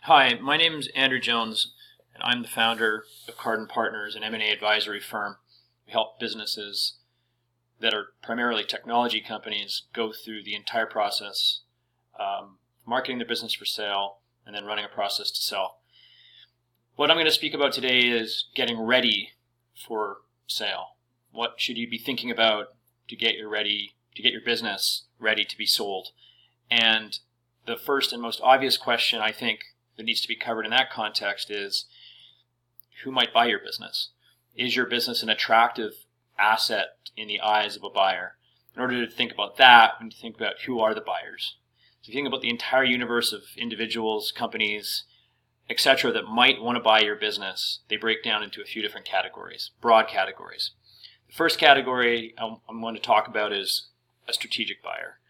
Hi, my name is Andrew Jones, and I'm the founder of Cardin Partners, an M&A advisory firm. We help businesses that are primarily technology companies go through the entire process, marketing their business for sale, and then running a process to sell. What I'm going to speak about today is getting ready for sale. What should you be thinking about to get your business ready to be sold? And the first and most obvious question I think that needs to be covered in that context is who might buy your business? Is your business an attractive asset in the eyes of a buyer? In order to think about that, we need to think about who are the buyers. So if you think about the entire universe of individuals, companies, etc. that might want to buy your business, they break down into a few different categories, broad categories. The first category I'm going to talk about is a strategic buyer.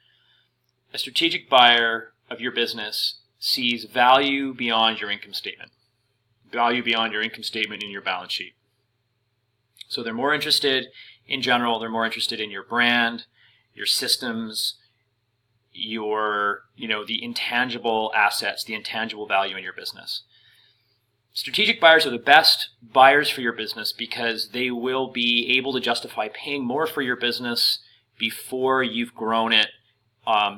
A strategic buyer of your business sees value beyond your income statement, value beyond your income statement in your balance sheet. So they're more interested, in general, they're more interested in your brand, your systems, the intangible assets, the intangible value in your business. Strategic buyers are the best buyers for your business because they will be able to justify paying more for your business before you've grown it,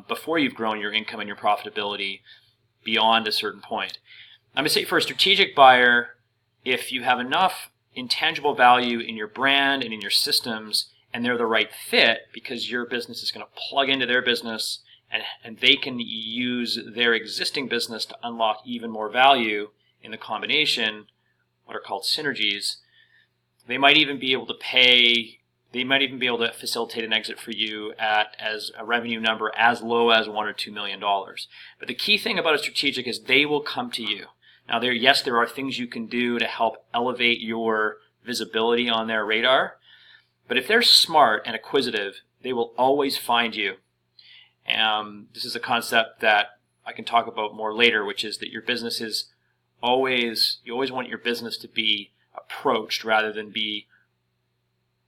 before you've grown your income and your profitability beyond a certain point. I'm going to say for a strategic buyer, if you have enough intangible value in your brand and in your systems, and they're the right fit because your business is going to plug into their business and they can use their existing business to unlock even more value in the combination, what are called synergies, they might even be able to facilitate an exit for you as a revenue number as low as $1 or $2 million. But the key thing about a strategic is they will come to you. Now, there are things you can do to help elevate your visibility on their radar. But if they're smart and acquisitive, they will always find you. This is a concept that I can talk about more later, which is that you always want your business to be approached rather than be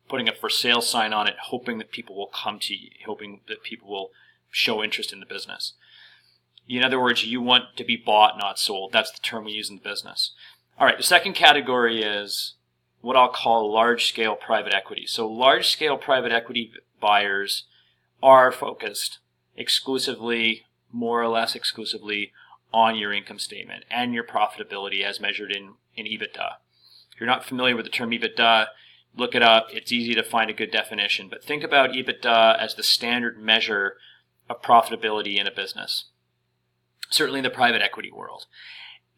putting a for sale sign on it, hoping that people will come to you, hoping that people will show interest in the business. In other words, you want to be bought, not sold. That's the term we use in the business. All right, the second category is what I'll call large-scale private equity. So large-scale private equity buyers are focused exclusively, more or less exclusively, on your income statement and your profitability as measured in EBITDA. If you're not familiar with the term EBITDA, look it up. It's easy to find a good definition. But think about EBITDA as the standard measure of profitability in a business, certainly in the private equity world.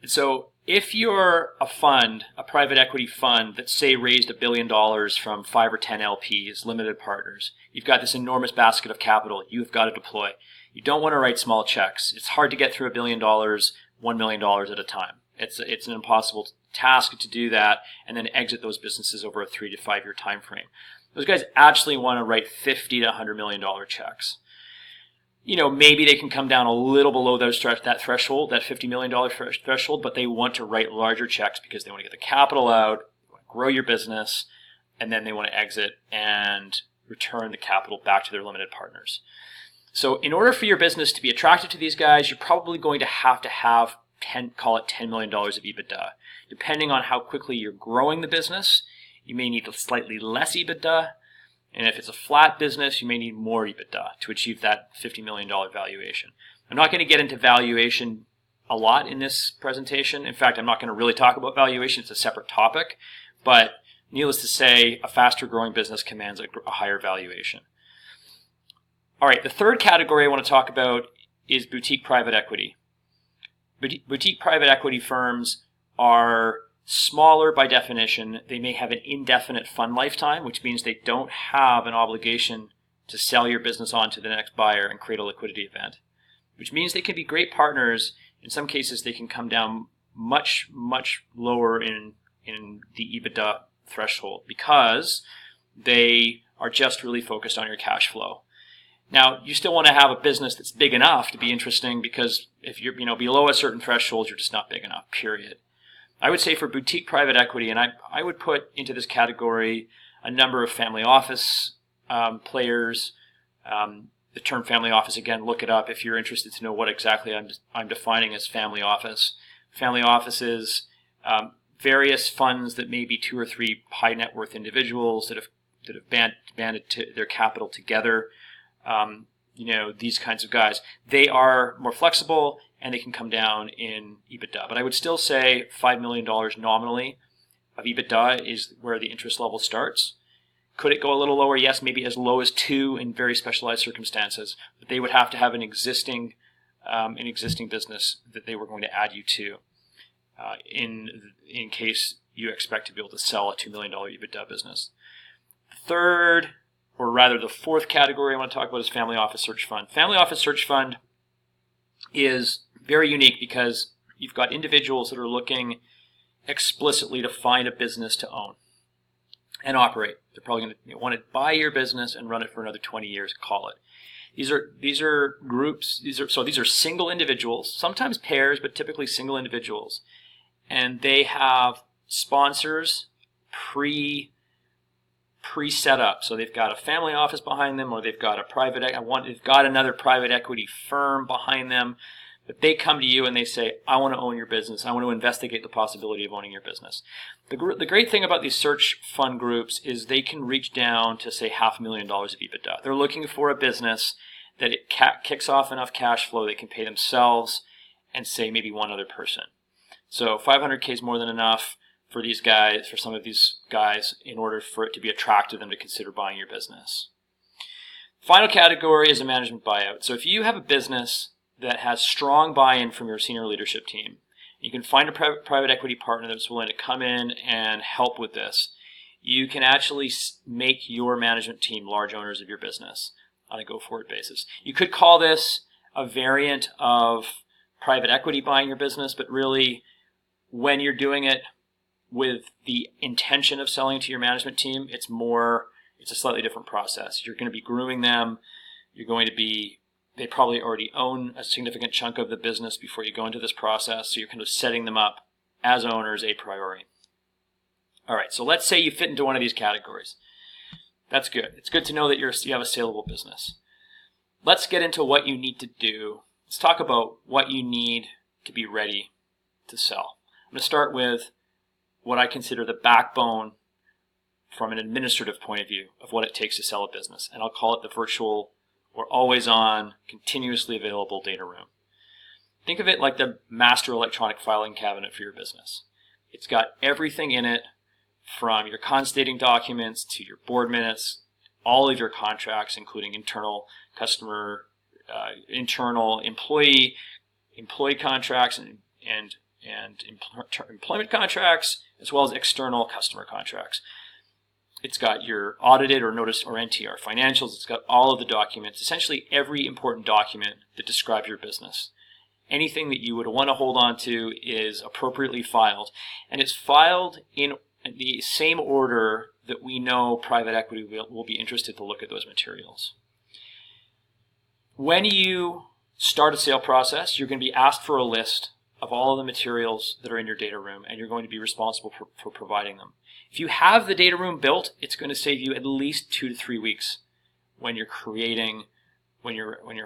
So if you're a private equity fund that, say, raised $1 billion from 5 or 10 LPs, limited partners, you've got this enormous basket of capital you've got to deploy. You don't want to write small checks. It's hard to get through $1 billion, $1 million at a time. It's an impossible task to do that and then exit those businesses over a 3 to 5 year time frame. Those guys actually want to write $50 to $100 million checks. Maybe they can come down a little below that threshold, that $50 million threshold, but they want to write larger checks because they want to get the capital out, they want to grow your business, and then they want to exit and return the capital back to their limited partners. So in order for your business to be attractive to these guys, you're probably going to have call it $10 million of EBITDA. Depending on how quickly you're growing the business, you may need slightly less EBITDA. And if it's a flat business, you may need more EBITDA to achieve that $50 million valuation. I'm not going to get into valuation a lot in this presentation. In fact, I'm not going to really talk about valuation. It's a separate topic. But needless to say, a faster growing business commands a higher valuation. All right, the third category I want to talk about is boutique private equity. Boutique private equity firms are smaller by definition. They may have an indefinite fund lifetime, which means they don't have an obligation to sell your business on to the next buyer and create a liquidity event, which means they can be great partners. In some cases, they can come down much, much lower in the EBITDA threshold because they are just really focused on your cash flow. Now, you still want to have a business that's big enough to be interesting because if you're below a certain threshold, you're just not big enough, period. I would say for boutique private equity, and I would put into this category a number of family office players. The term family office, again, look it up if you're interested to know what exactly I'm defining as family office. family offices, various funds that may be 2 or 3 high net worth individuals that have banded their capital together. These kinds of guys. They are more flexible and they can come down in EBITDA. But I would still say $5 million nominally of EBITDA is where the interest level starts. Could it go a little lower? Yes, maybe as low as 2 in very specialized circumstances. But they would have to have an existing business that they were going to add you to in case you expect to be able to sell a $2 million EBITDA business. Third, or rather the fourth category I want to talk about is Family Office Search Fund. Family Office Search Fund is very unique because you've got individuals that are looking explicitly to find a business to own and operate. They're probably going to want to buy your business and run it for another 20 years, call it. These are groups, these are single individuals, sometimes pairs, but typically single individuals. And they have sponsors pre-set up. So they've got a family office behind them, or they've got they've got another private equity firm behind them. But they come to you and they say, I want to own your business. I want to investigate the possibility of owning your business. The great thing about these search fund groups is they can reach down to, say, $500,000 of EBITDA. They're looking for a business that it kicks off enough cash flow they can pay themselves and, say, maybe one other person. So $500K is more than enough for these guys, for some of these guys, in order for it to be attractive to them to consider buying your business. Final category is a management buyout. So if you have a business that has strong buy-in from your senior leadership team, you can find a private equity partner that's willing to come in and help with this. You can actually make your management team large owners of your business on a go-forward basis. You could call this a variant of private equity buying your business, but really, when you're doing it with the intention of selling to your management team, it's a slightly different process. You're going to be grooming them. They probably already own a significant chunk of the business before you go into this process, so you're kind of setting them up as owners a priori. All right, so let's say you fit into one of these categories. That's good. It's good to know that you have a saleable business. Let's get into what you need to do. Let's talk about what you need to be ready to sell. I'm going to start with what I consider the backbone from an administrative point of view of what it takes to sell a business, and I'll call it the virtual or always-on, continuously available data room. Think of it like the master electronic filing cabinet for your business. It's got everything in it, from your constating documents to your board minutes, all of your contracts, including internal customer, internal employee contracts and employment contracts, as well as external customer contracts. It's got your audited or notice or NTR financials. It's got all of the documents, essentially every important document that describes your business. Anything that you would want to hold on to is appropriately filed, and it's filed in the same order that we know private equity will be interested to look at those materials. When you start a sale process, you're going to be asked for a list of all of the materials that are in your data room, and you're going to be responsible for providing them. If you have the data room built, it's going to save you at least 2 to 3 weeks when you're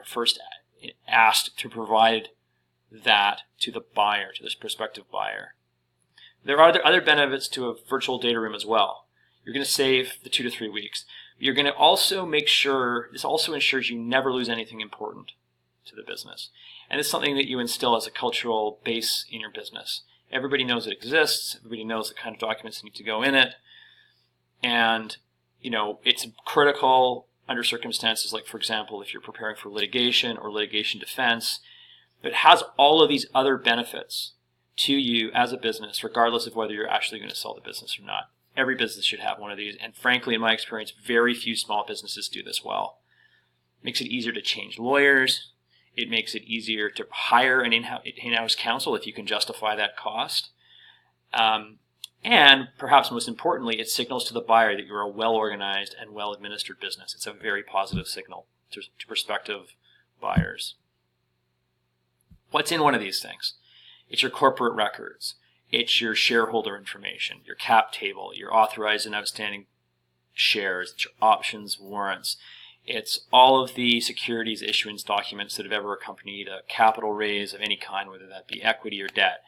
first asked to provide that to the buyer, to this prospective buyer. There are other benefits to a virtual data room as well. You're going to save the 2 to 3 weeks. You're going to also make sure, this also ensures you never lose anything important to the business. And it's something that you instill as a cultural base in your business. Everybody knows it exists. Everybody knows the kind of documents that need to go in it. And, it's critical under circumstances like, for example, if you're preparing for litigation or litigation defense. It has all of these other benefits to you as a business, regardless of whether you're actually going to sell the business or not. Every business should have one of these. And frankly, in my experience, very few small businesses do this well. It makes it easier to change lawyers. It makes it easier to hire an in-house counsel if you can justify that cost. And perhaps most importantly, it signals to the buyer that you're a well-organized and well-administered business. It's a very positive signal to prospective buyers. What's in one of these things? It's your corporate records. It's your shareholder information, your cap table, your authorized and outstanding shares, it's your options, warrants. It's all of the securities issuance documents that have ever accompanied a capital raise of any kind, whether that be equity or debt.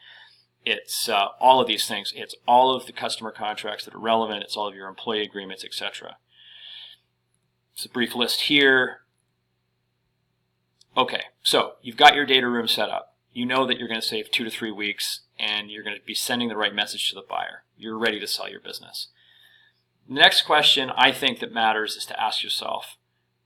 it's all of these things. It's all of the customer contracts that are relevant. It's all of your employee agreements, etc. It's a brief list here. Okay, so you've got your data room set up. You know that you're going to save 2 to 3 weeks, and you're going to be sending the right message to the buyer. You're ready to sell your business. The next question I think that matters is to ask yourself,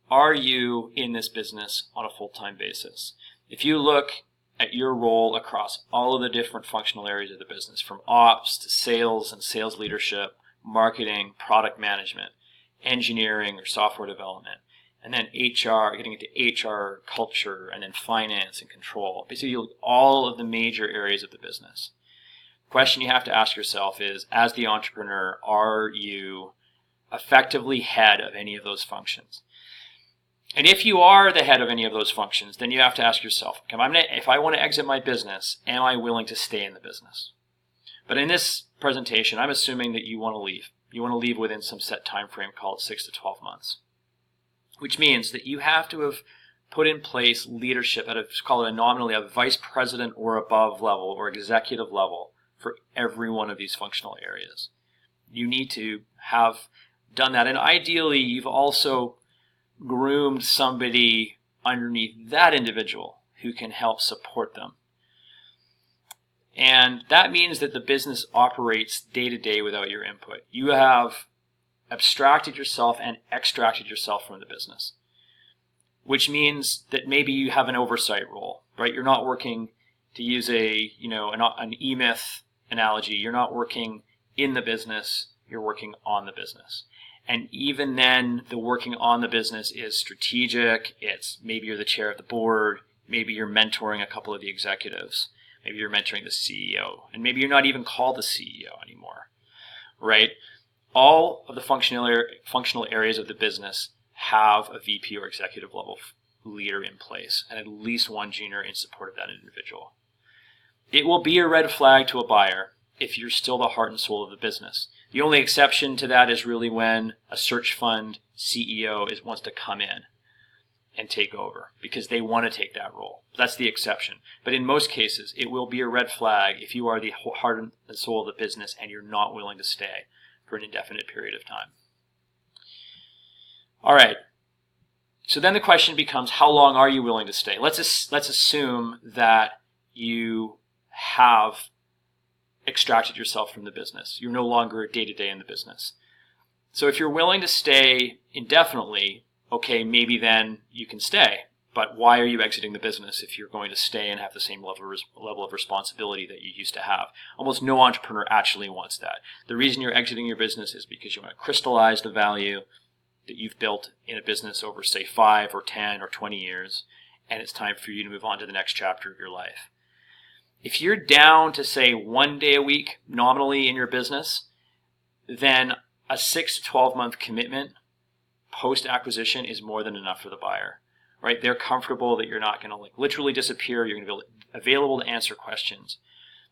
are you in this business on a full-time basis? If you look at your role across all of the different functional areas of the business, from ops to sales and sales leadership, marketing, product management, engineering or software development, and then HR, getting into HR, culture, and then finance and control. Basically, you look at all of the major areas of the business. The question you have to ask yourself is, as the entrepreneur, are you effectively head of any of those functions? And if you are the head of any of those functions, then you have to ask yourself, if I want to exit my business, am I willing to stay in the business? But in this presentation, I'm assuming that you want to leave. You want to leave within some set time frame called 6 to 12 months, which means that you have to have put in place leadership at call it nominally a vice president or above level or executive level for every one of these functional areas. You need to have done that, and ideally you've also groomed somebody underneath that individual who can help support them. And that means that the business operates day to day without your input. You have abstracted yourself and extracted yourself from the business, which means that maybe you have an oversight role, right? You're not working, to use an E-Myth analogy, you're not working in the business, you're working on the business. And even then, the working on the business is strategic. It's maybe you're the chair of the board, maybe you're mentoring a couple of the executives, maybe you're mentoring the CEO, and maybe you're not even called the CEO anymore, right? All of the functional areas of the business have a VP or executive level leader in place, and at least one junior in support of that individual. It will be a red flag to a buyer if you're still the heart and soul of the business. The only exception to that is really when a search fund CEO wants to come in and take over because they want to take that role. That's the exception. But in most cases, it will be a red flag if you are the heart and soul of the business and you're not willing to stay for an indefinite period of time. All right. So then the question becomes, how long are you willing to stay? Let's assume that you have extracted yourself from the business. You're no longer day-to-day in the business. So if you're willing to stay indefinitely, okay, maybe then you can stay. But why are you exiting the business if you're going to stay and have the same level of responsibility that you used to have? Almost no entrepreneur actually wants that. The reason you're exiting your business is because you want to crystallize the value that you've built in a business over, say, 5 or 10 or 20 years, and it's time for you to move on to the next chapter of your life. If you're down to, say, 1 day a week nominally in your business, then a 6 to 12 month commitment post-acquisition is more than enough for the buyer, right? They're comfortable that you're not going to literally disappear. You're going to be available to answer questions.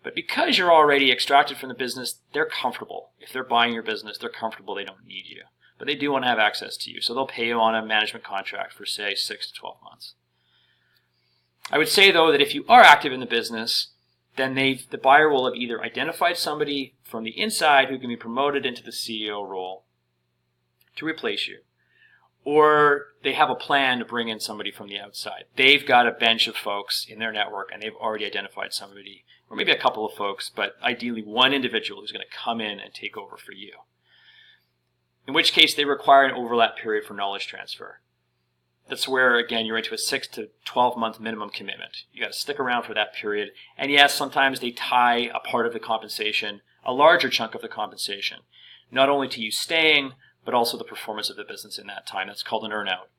But because you're already extracted from the business, they're comfortable. If they're buying your business, they're comfortable they don't need you. But they do want to have access to you. So they'll pay you on a management contract for, say, 6 to 12 months. I would say, though, that if you are active in the business, then the buyer will have either identified somebody from the inside who can be promoted into the CEO role to replace you, or they have a plan to bring in somebody from the outside. They've got a bench of folks in their network, and they've already identified somebody, or maybe a couple of folks, but ideally one individual who's going to come in and take over for you. In which case, they require an overlap period for knowledge transfer. That's where, again, you're into a 6 to 12 month minimum commitment. You got to stick around for that period. And yes, sometimes they tie a part of the compensation, a larger chunk of the compensation, not only to you staying, but also the performance of the business in that time. That's called an earnout.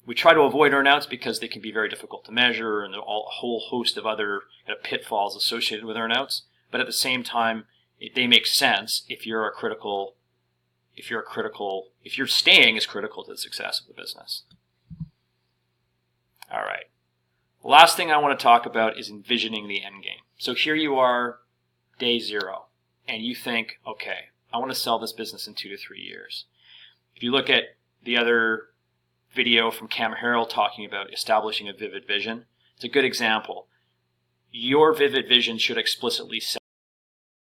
We try to avoid earnouts because they can be very difficult to measure, and there are a whole host of other pitfalls associated with earnouts. But at the same time, they make sense if you're staying is critical to the success of the business. All right. The last thing I want to talk about is envisioning the end game. So here you are, day 0, and you think, okay, I want to sell this business in 2 to 3 years. If you look at the other video from Cam Harrell talking about establishing a vivid vision, it's a good example. Your vivid vision should explicitly